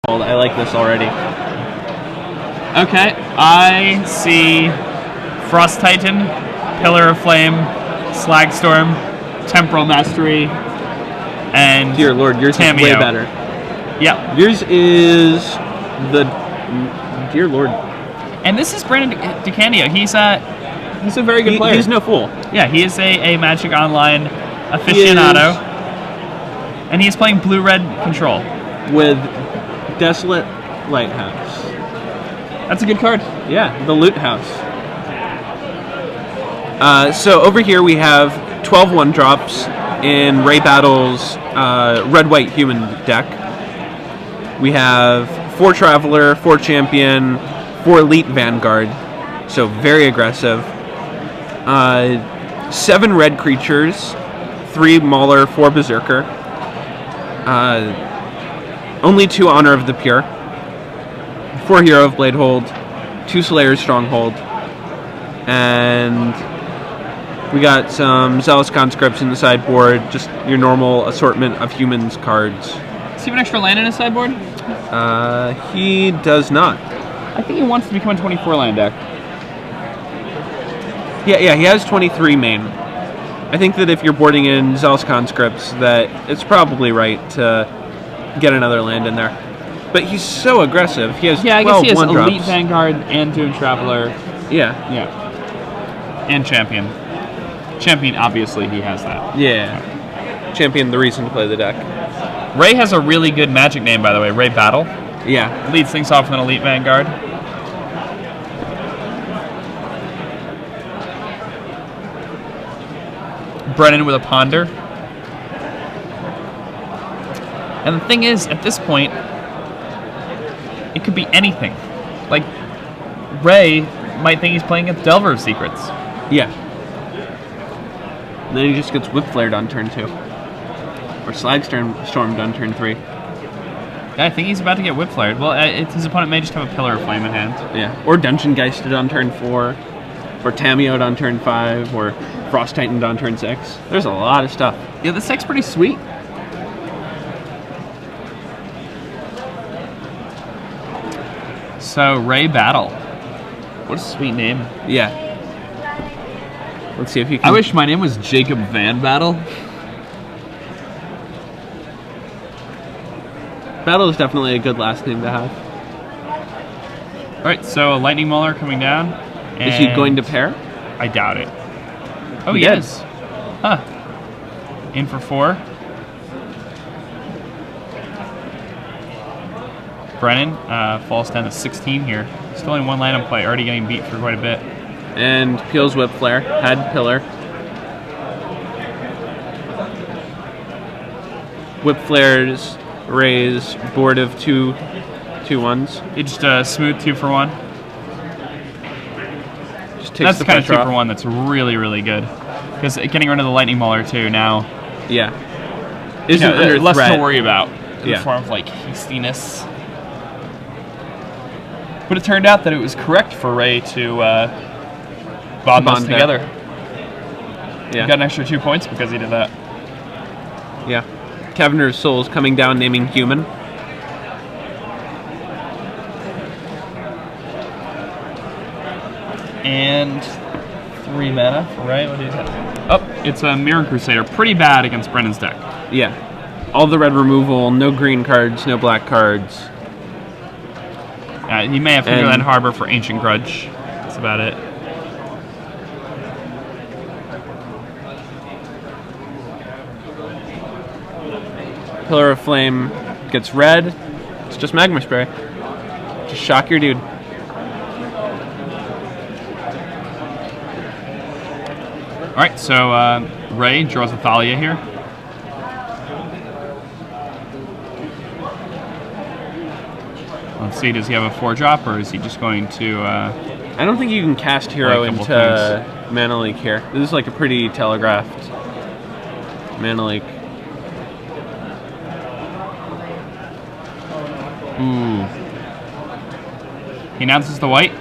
Stronghold. I like this already. Okay, I see Frost Titan, Pillar of Flame, Slagstorm, Temporal Mastery, and Dear Lord, yours Cameo. is way better. Yeah. Yours is the... Dear Lord. And this is Brennan DeCandio. He's a very good player. He's no fool. Yeah, he is a Magic Online aficionado. And he's playing blue-red control. With Desolate Lighthouse. That's a good card. Yeah, the Loot House. So over here we have 12 1-drops in Ray Battle's red-white human deck. We have 4 Traveler, 4 Champion, 4 Elite Vanguard. So very aggressive. 7 red creatures, 3 Mauler, 4 Berserker. Only 2 Honor of the Pure. 4 Hero of Bladehold, 2 Slayer's Stronghold, and we got some Zealous Conscripts in the sideboard, just your normal assortment of humans cards. Does he have an extra land in his sideboard? He does not. I think he wants to become a 24 land deck. Yeah, he has 23 main. I think that if you're boarding in Zealous Conscripts, that it's probably right to get another land in there. But he's so aggressive. He has 12 I guess he has one-drops. Elite Vanguard and Doom Traveler. Yeah. And Champion. Champion, obviously, he has that. Yeah. Champion, the reason to play the deck. Ray has a really good Magic name, by the way. Ray Battle. Yeah. Leads things off with an Elite Vanguard. Brennan with a Ponder. And the thing is, at this point, it could be anything. Like, Ray might think he's playing against Delver of Secrets. Yeah. And then he just gets Whip Flared on turn 2. Or Slagstormed on turn 3. Yeah, I think he's about to get Whip Flared. Well, his opponent may just have a Pillar of Flame in hand. Yeah. Or Dungeon Geisted on turn 4. Or Tameoed on turn 5. Or Frost Titaned on turn 6. There's a lot of stuff. Yeah, this deck's pretty sweet. So, Ray Battle. What a sweet name. Yeah. Let's see if you can... I wish my name was Jacob Van Battle. Battle is definitely a good last name to have. Alright, so a Lightning Mauler coming down. Is he going to pair? I doubt it. Oh, he is. Huh. In for 4. Brennan falls down to 16 here. Still only 1 land in play, already getting beat for quite a bit. And Peel's Whip Flare, had Pillar. Whip Flares, raise, board of 2/1s. It just smooth 2 for 1. Just takes That's the the kind of 2 pressure for off. 1 that's really, really good. Because getting rid of the Lightning Mauler too now. Yeah. Isn't under less threat. to worry about in Yeah. the form of like hastiness. But it turned out that it was correct for Ray to bond those there. together. Yeah. He got an extra 2 points because he did that. Yeah. Caverner's Soul's coming down, naming human. And 3 mana for Ray. What do you have? Oh, it's a Mirror Crusader. Pretty bad against Brennan's deck. Yeah. All the red removal, no green cards, no black cards. He may have Fingerland Harbor for Ancient Grudge. That's about it. Pillar of Flame gets red. It's just Magma Spray. Just shock your dude. Alright, so Ray draws a Thalia here. Let's see, does he have a 4-drop, or is he just going to... I don't think you can cast Hero Like a into couple Mana Leak here. This is like a pretty telegraphed Mana Leak. Ooh. He announces the white.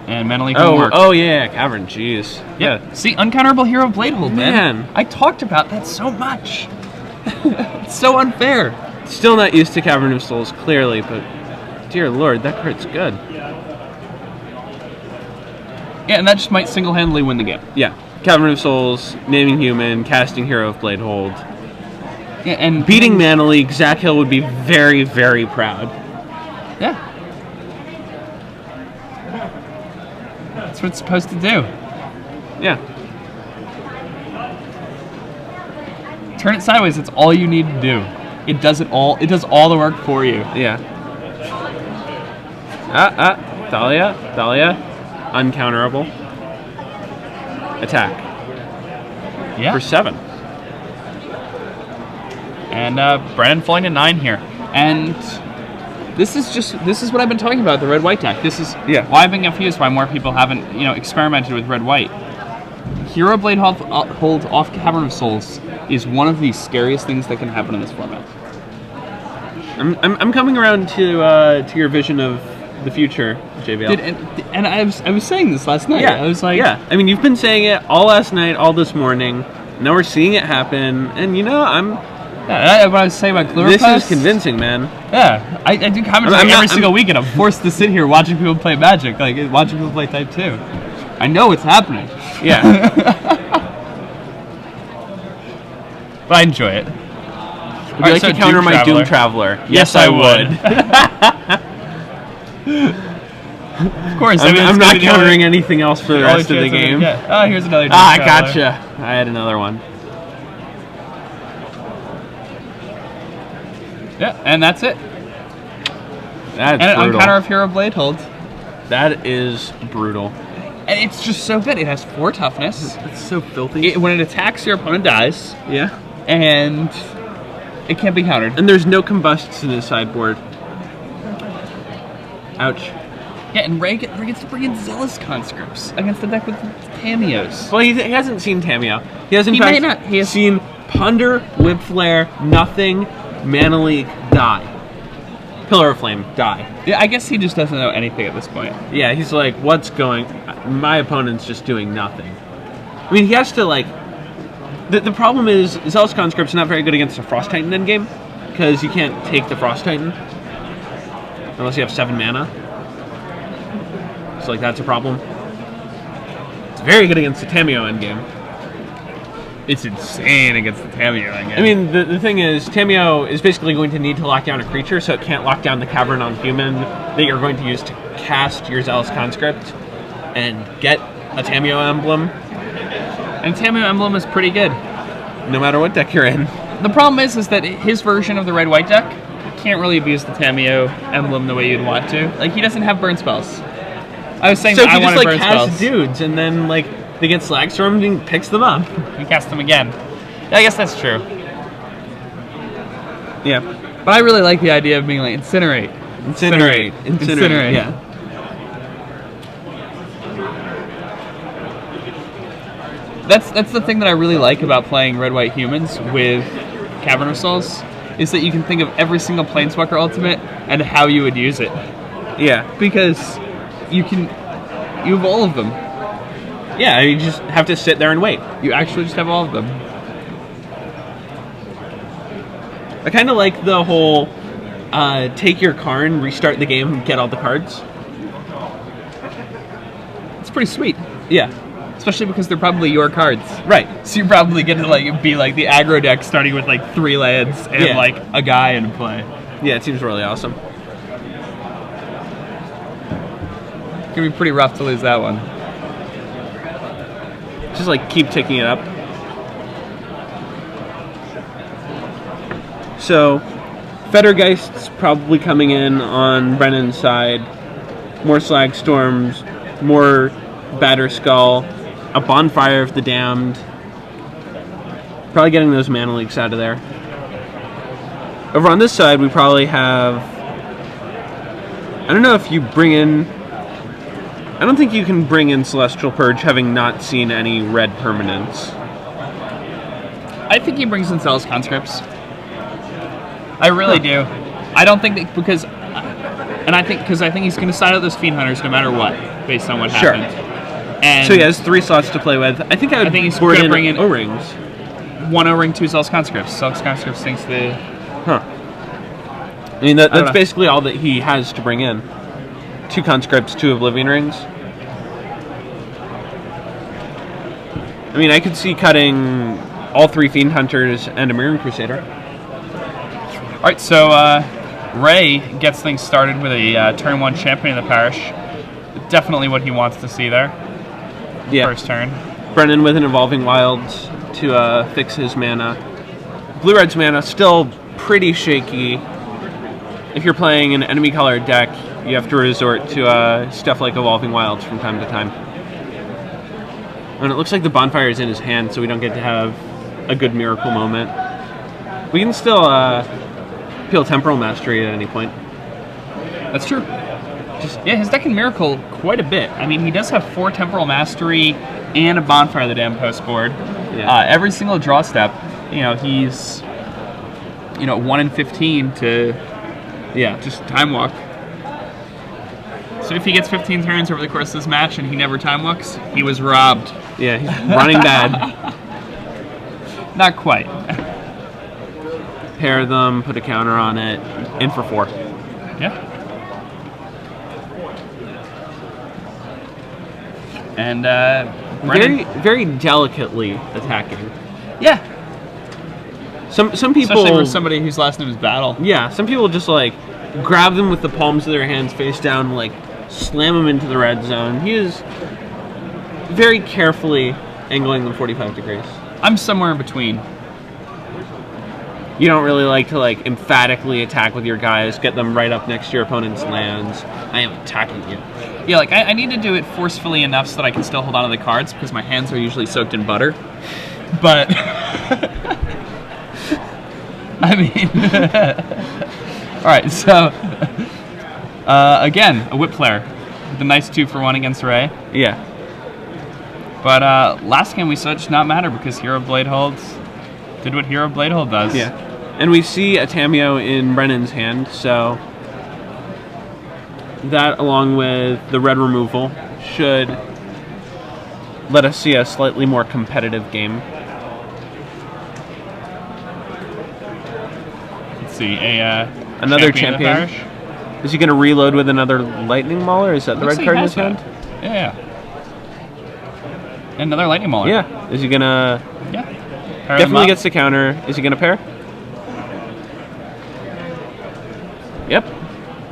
And Mana Leak won't work. Oh yeah, Cavern, jeez. Yeah. See, Uncounterable Hero of Bladehold, man. Man. I talked about that so much. It's so unfair. Still not used to Cavern of Souls, clearly, but dear lord, that card's good. Yeah, and that just might single-handedly win the game. Yeah. Cavern of Souls, naming human, casting Hero of Bladehold. Yeah, and beating Mana League, Zach Hill would be very, very proud. Yeah. That's what it's supposed to do. Yeah. Turn it sideways, that's all you need to do. It does it all. It does all the work for you. Yeah. Thalia. Uncounterable. Attack. Yeah. For 7. And Brennan falling to 9 here. And this is what I've been talking about, the red-white deck. This is why I've been confused why more people haven't, experimented with red-white. Hero Blade hold off Cavern of Souls is one of the scariest things that can happen in this format. I'm coming around to your vision of the future, JBL. And I was saying this last night. Yeah, I was like, yeah. I mean, you've been saying it all last night, all this morning. Now we're seeing it happen, and Yeah, what I was saying about Glura this Post, is convincing, man. Yeah, I do commentary every single week, and I'm forced to sit here watching people play Magic, like watching people play Type 2. I know it's happening. Yeah. But I enjoy it. Would you like to counter my Doom Traveler? Yes, I would. Of course. I'm not countering anything else for the rest of the game. Oh, here's another Doom I Traveler. gotcha. I had another one. Yeah, and that's it. That's and brutal. On counter of Hero Blade hold. That is brutal. And it's just so good. It has 4 toughness. It's so filthy. When it attacks, your opponent dies. Yeah. And it can't be countered. And there's no combusts in his sideboard. Ouch. Yeah, and Ray gets to bring in Zealous Conscripts against the deck with Tamios. Well, he hasn't seen Tamiyo. He has, in He fact, may not. He has seen Ponder, Whip Flare, Nothing, Mana Leak, die. Pillar of Flame, die. Yeah, I guess he just doesn't know anything at this point. Yeah, he's like, what's going... My opponent's just doing nothing. I mean, he has to, like... The problem is, Zealous Conscript's not very good against a Frost Titan endgame, because you can't take the Frost Titan unless you have 7 mana. So, like, that's a problem. It's very good against the Tamiyo endgame. It's insane against the Tamiyo endgame. I mean, the thing is, Tamiyo is basically going to need to lock down a creature, so it can't lock down the Cavern on Human that you're going to use to cast your Zealous Conscript and get a Tamiyo emblem. And Tamiyo emblem is pretty good. No matter what deck you're in. The problem is that his version of the red-white deck can't really abuse the Tamiyo emblem the way you'd want to. Like, he doesn't have burn spells. I was saying so that I wanted burn spells. So he just, like, casts dudes, and then, like, they get Slagstormed and he picks them up. He casts them again. I guess that's true. Yeah. But I really like the idea of being like, Incinerate. Yeah. That's the thing that I really like about playing Red-White Humans with Cavern of Souls, is that you can think of every single Planeswalker Ultimate and how you would use it. Yeah. Because you have all of them. Yeah, you just have to sit there and wait. You actually just have all of them. I kind of like the whole take your Karn, restart the game, and get all the cards. It's pretty sweet. Yeah. Especially because they're probably your cards. Right. So you probably get to like be like the aggro deck starting with like 3 lands and like a guy in play. Yeah, it seems really awesome. It's gonna be pretty rough to lose that one. Just like keep ticking it up. So, Fettergeist's probably coming in on Brennan's side. More Slagstorms, more Batterskull, a Bonfire of the Damned. Probably getting those Mana Leaks out of there. Over on this side, we probably have... I don't know if you bring in... I don't think you can bring in Celestial Purge having not seen any red permanents. I think he brings in Zealous Conscripts. I really do. I don't think that because... I think he's going to side out those Fiend Hunters no matter what, based on what happened. And so he has 3 slots to play with. I think he's going to bring in O-Rings. 1 O-Ring, 2 Zealous Conscripts. Zealous Conscripts thinks the... Huh. I mean, that's basically all that he has to bring in. 2 conscripts, 2 Oblivion Rings. I mean, I could see cutting all 3 Fiend Hunters and a Mirror Crusader. Alright, so Ray gets things started with a turn 1 champion of the parish. Definitely what he wants to see there. Yeah. First turn. Brennan with an Evolving Wilds to fix his mana. Blue-Red's mana still pretty shaky. If you're playing an enemy-colored deck, you have to resort to stuff like Evolving Wilds from time to time. And it looks like the Bonfire is in his hand, so we don't get to have a good Miracle moment. We can still peel Temporal Mastery at any point. That's true. Yeah, his deck can Miracle quite a bit. I mean, he does have 4 Temporal Mastery and a Bonfire of the Damned post board. Yeah. Every single draw step, he's 1 in 15 to just Time Walk. So if he gets 15 turns over the course of this match and he never Time Walks, he was robbed. Yeah, he's running bad. Not quite. Pair them, put a counter on it, in for 4. Yeah. And Brennan, very delicately attacking. Yeah. Some people, especially for somebody whose last name is Battle. Yeah, some people just like grab them with the palms of their hands face down, like slam them into the red zone. He is very carefully angling them 45 degrees. I'm somewhere in between. You don't really like to emphatically attack with your guys, get them right up next to your opponent's lands. I am attacking you. Yeah, I need to do it forcefully enough so that I can still hold on to the cards because my hands are usually soaked in butter. But I mean, all right. So again, a Whip player, the nice 2-for-1 against Ray. Yeah. But last game we saw it did not matter because Hero Bladehold did what Hero Bladehold does. Yeah. And we see a Tamiyo in Brennan's hand, so that, along with the red removal, should let us see a slightly more competitive game. Let's see, another champion. Is he going to reload with another Lightning Mauler? Is that the red card in his hand? Yeah. Another Lightning Mauler. Yeah. Is he going to... Yeah. Definitely gets the counter. Is he going to pair? Yep.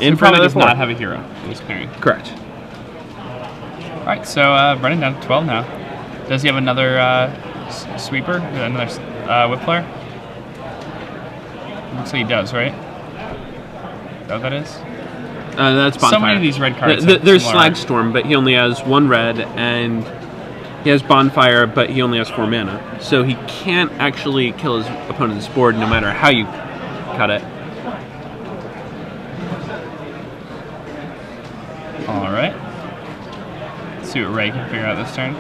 In front of does not have a hero. He's pairing. Correct. All right, so Brennan down to 12 now. Does he have another sweeper? Another whip player? Looks like he does, right? Is that what that is? That's Bonfire. So many of these red cards. There's Slagstorm, but he only has 1 red, and he has Bonfire, but he only has 4 mana. So he can't actually kill his opponent's board no matter how you cut it. Alright. Let's see what Ray can figure out this turn.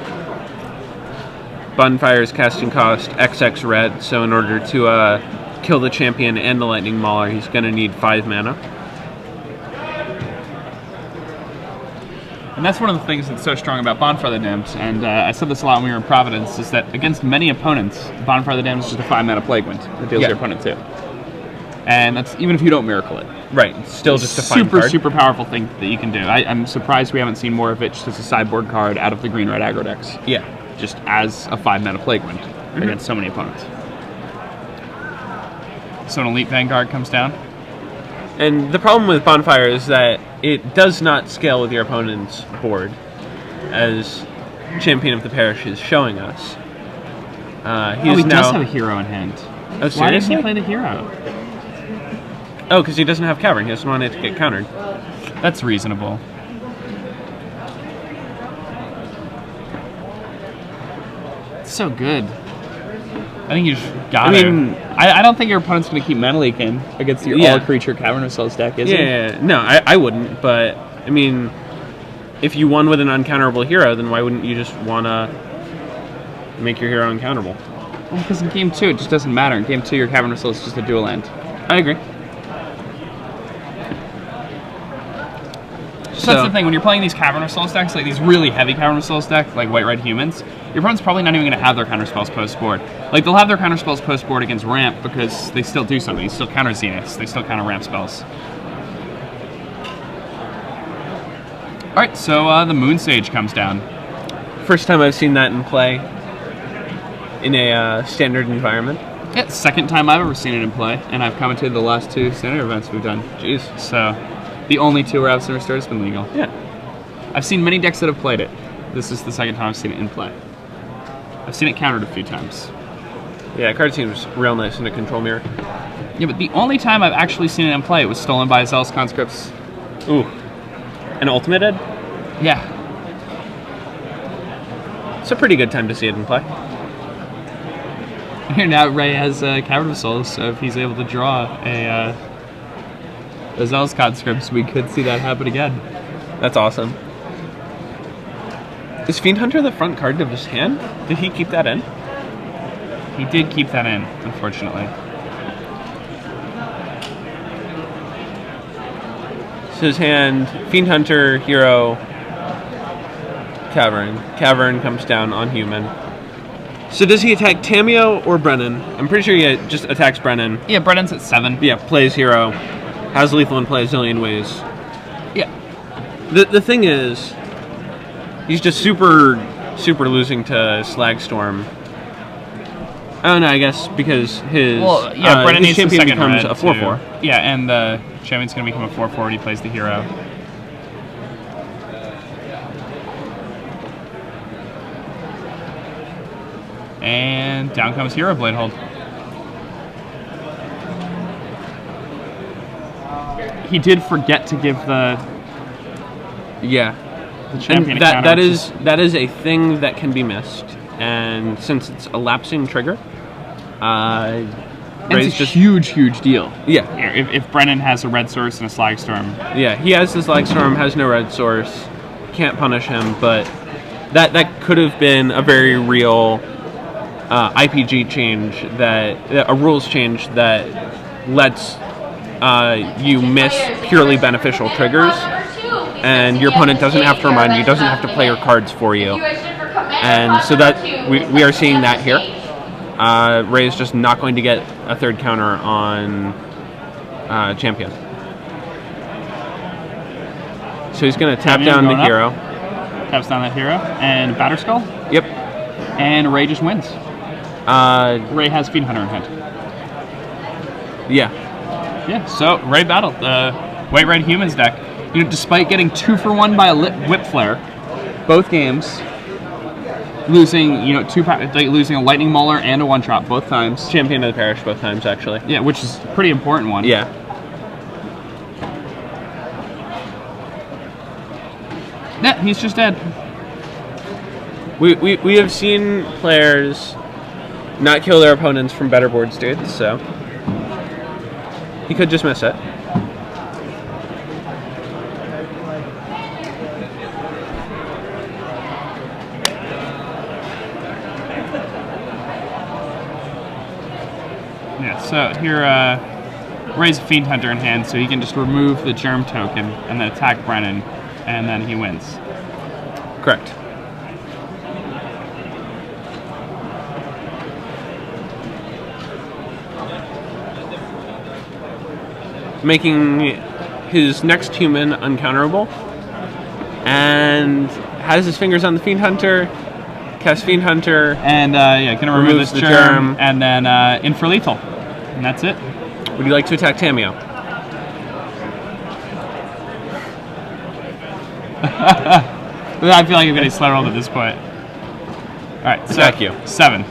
Bonfire's casting cost XX red, so in order to kill the champion and the Lightning Mauler, he's going to need 5 mana. And that's one of the things that's so strong about Bonfire of the Damned, and I said this a lot when we were in Providence, is that against many opponents, Bonfire of the Damned is just a 5 mana Plague Wind that deals your opponent 2. And that's even if you don't Miracle it. Right, it's still just a fine card. Super powerful thing that you can do. I'm surprised we haven't seen more of it just as a sideboard card out of the green-red aggro decks. Yeah. Just as a 5 mana Plague Wind against so many opponents. So an Elite Vanguard comes down. And the problem with Bonfire is that it does not scale with your opponent's board, as Champion of the Parish is showing us. He does have a hero in hand. Oh, why didn't he play the hero? Oh, because he doesn't have Cavern. He doesn't want it to get countered. That's reasonable. It's so good. I think you just got it. I don't think your opponent's going to keep Mana Leaking against your all-creature Cavern of Souls deck, is he? Yeah, no, I wouldn't. But, I mean, if you won with an uncounterable hero, then why wouldn't you just want to make your hero uncounterable? Well, because in Game 2, it just doesn't matter. In Game 2, your Cavern of Souls is just a dual land. I agree. So that's the thing, when you're playing these Cavern of Souls decks, like these really heavy Cavern of Souls decks, like White Red Humans, your opponent's probably not even going to have their counterspells post-board. Like, they'll have their counterspells post-board against Ramp because they still do something. They still counter Zeniths. They still counter Ramp spells. Alright, so the Moon Sage comes down. First time I've seen that in play in a standard environment. Yeah, second time I've ever seen it in play, and I've commented the last 2 standard events we've done. Jeez. So, the only 2 where Absent Restored has been legal. Yeah. I've seen many decks that have played it. This is the second time I've seen it in play. I've seen it countered a few times. Yeah, card seems real nice in a control mirror. Yeah, but the only time I've actually seen it in play, it was stolen by Zealous Conscripts. Ooh. An ultimated? Yeah. It's a pretty good time to see it in play. Here now, Ray has Cavern of Souls, so if he's able to draw a Zealous Conscripts, we could see that happen again. That's awesome. Is Fiend Hunter the front card of his hand? Did he keep that in? He did keep that in, unfortunately. So his hand, Fiend Hunter, Hero, Cavern. Cavern comes down on Human. So does he attack Tamio or Brennan? I'm pretty sure he just attacks Brennan. Yeah, Brennan's at 7. Yeah, plays Hero. Has lethal in play a zillion ways. Yeah. The thing is, he's just super losing to Slagstorm. I don't know, I guess because his, Brennan his needs the champion second becomes red, a 4/4. too. Yeah, and the champion's going to become a 4/4 when he plays the Hero. And down comes Hero Bladehold. He did forget to give the champion and a counter. that is a thing that can be missed, and since it's a lapsing trigger, it's a huge deal. Yeah. Here, if Brennan has a red source and a Slagstorm. Yeah, he has the Slagstorm, has no red source, can't punish him, but that could have been a very real IPG change, a rules change that lets you miss purely beneficial triggers, and your opponent doesn't have to remind you, doesn't have to play your cards for you. And so that we are seeing that here. Ray is just not going to get a third counter on Champion. So he's going to tap down the Hero. Taps down that Hero. And Batter Skull? Yep. And Ray just wins. Ray has Fiend Hunter in hand. Yeah. Yeah, so Ray battled the White Red Humans deck. You know, despite getting 2-for-1 by a Whip Flare, both games, losing losing a Lightning Mauler and a one-shot both times. Champion of the Parish both times, actually. Yeah, which is a pretty important one. Yeah. Yeah, he's just dead. We have seen players not kill their opponents from better board states, so he could just miss it. Yeah, so here, Ray's a Fiend Hunter in hand, so he can just remove the Germ token and then attack Brennan, and then he wins. Correct. Making his next human uncounterable, and has his fingers on the Fiend Hunter, casts Fiend Hunter, and gonna remove this germ, and then in for lethal, and that's it. Would you like to attack Tamio? I feel like I'm getting sled rolled at this point. All right, so attack you. 7,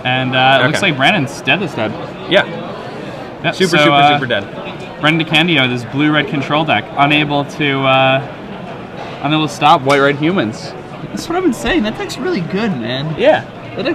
and it looks like Brennan's dead this dead. Yeah. Yep, super dead. Brennan DeCandio, this blue-red control deck, unable to stop White-Red Humans. That's what I've been saying. That deck's really good, man. Yeah.